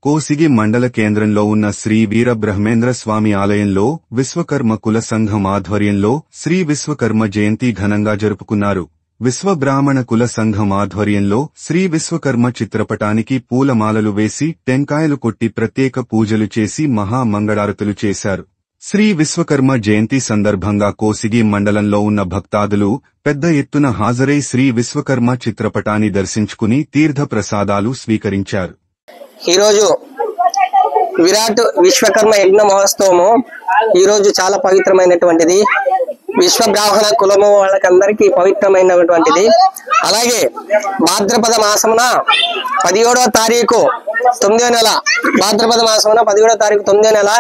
కోసిగి మండల కేంద్రంలో ఉన్న శ్రీ వీరబ్రహ్మేంద్ర స్వామి ఆలయంలో విశ్వకర్మ కుల సంఘం ఆధ్వర్యంలో శ్రీ విశ్వకర్మ జయంతి ఘనంగా జరుపుకున్నారు. విశ్వబ్రాహ్మణ కుల సంఘం ఆధ్వర్యంలో శ్రీ విశ్వకర్మ చిత్రపటానికి పూలమాలలు వేసి టెంకాయలు కొట్టి ప్రత్యేక పూజలు చేసి మహా మంగళారతులు చేశారు. శ్రీ విశ్వకర్మ జయంతి సందర్భంగా కోసిగి మండలంలో ఉన్న భక్తాదులు పెద్ద ఎత్తున హాజరై శ్రీ విశ్వకర్మ చిత్రపటాన్ని దర్శించుకుని తీర్థ ప్రసాదాలు స్వీకరించారు. ఈరోజు విరాట్ విశ్వకర్మ యజ్ఞ మహోత్సవము ఈరోజు చాలా పవిత్రమైనటువంటిది. విశ్వ బ్రాహ్మణ కులము వాళ్ళకందరికీ పవిత్రమైనటువంటిది. అలాగే భాద్రపద మాసమున 17వ తారీఖు 9వ నెల భాద్రపద మాసమున 17వ తారీఖు 9వ నెల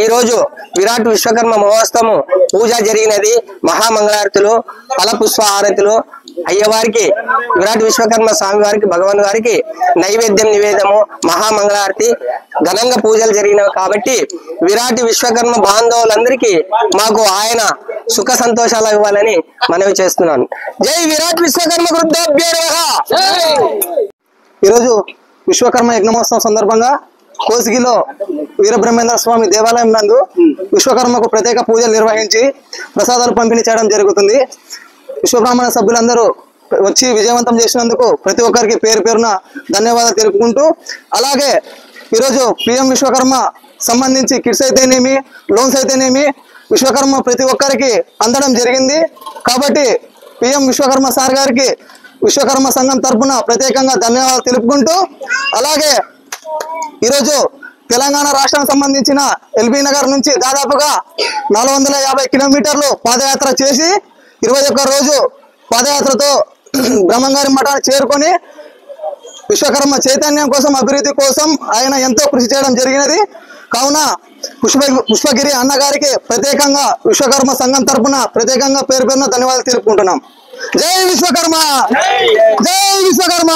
ఈ రోజు విరాట్ విశ్వకర్మ మహోత్సవము పూజ జరిగినది. మహామంగళారతులు, ఫల పుష్ప హారతులు అయ్యవారికి, విరాట్ విశ్వకర్మ స్వామి వారికి, భగవాన్ వారికి నైవేద్యం నివేదము, మహామంగళారతి ఘనంగా పూజలు జరిగినవి. కాబట్టి విరాట్ విశ్వకర్మ బాంధవులందరికీ మాకు ఆయన సుఖ సంతోషాలు ఇవ్వాలని మనవి చేస్తున్నాను. జై విరాట్ విశ్వకర్మ వృద్ధాభ్యో నమః. ఈరోజు విశ్వకర్మ యజ్ఞమోత్సవం సందర్భంగా కోసిగిలో వీరబ్రహ్మేంద్ర స్వామి దేవాలయం నందు విశ్వకర్మకు ప్రత్యేక పూజలు నిర్వహించి ప్రసాదాలు పంపిణీ చేయడం జరుగుతుంది. విశ్వబ్రాహ్మణ సభ్యులందరూ వచ్చి విజయవంతం చేసినందుకు ప్రతి ఒక్కరికి పేరు పేరున ధన్యవాదాలు తెలుపుకుంటూ, అలాగే ఈరోజు పిఎం విశ్వకర్మ సంబంధించి కిట్స్ అయితేనేమి, లోన్స్ అయితేనేమి విశ్వకర్మ ప్రతి ఒక్కరికి అందడం జరిగింది. కాబట్టి పిఎం విశ్వకర్మ సార్ గారికి విశ్వకర్మ సంఘం తరఫున ప్రత్యేకంగా ధన్యవాదాలు తెలుపుకుంటూ, అలాగే ఈరోజు తెలంగాణ రాష్ట్రానికి సంబంధించిన ఎల్బీ నగర్ నుంచి దాదాపుగా 450 కిలోమీటర్లు పాదయాత్ర చేసి 21 రోజు పాదయాత్రతో బ్రహ్మంగారి మఠాన్ని చేరుకొని విశ్వకర్మ చైతన్యం కోసం, అభివృద్ధి కోసం ఆయన ఎంతో కృషి చేయడం జరిగినది. కావున పుష్పగిరి అన్నగారికి ప్రత్యేకంగా విశ్వకర్మ సంఘం తరఫున ప్రత్యేకంగా పేరు పేరున ధన్యవాదాలు తెలుపుకుంటున్నాం. జై విశ్వకర్మ, జై విశ్వకర్మ.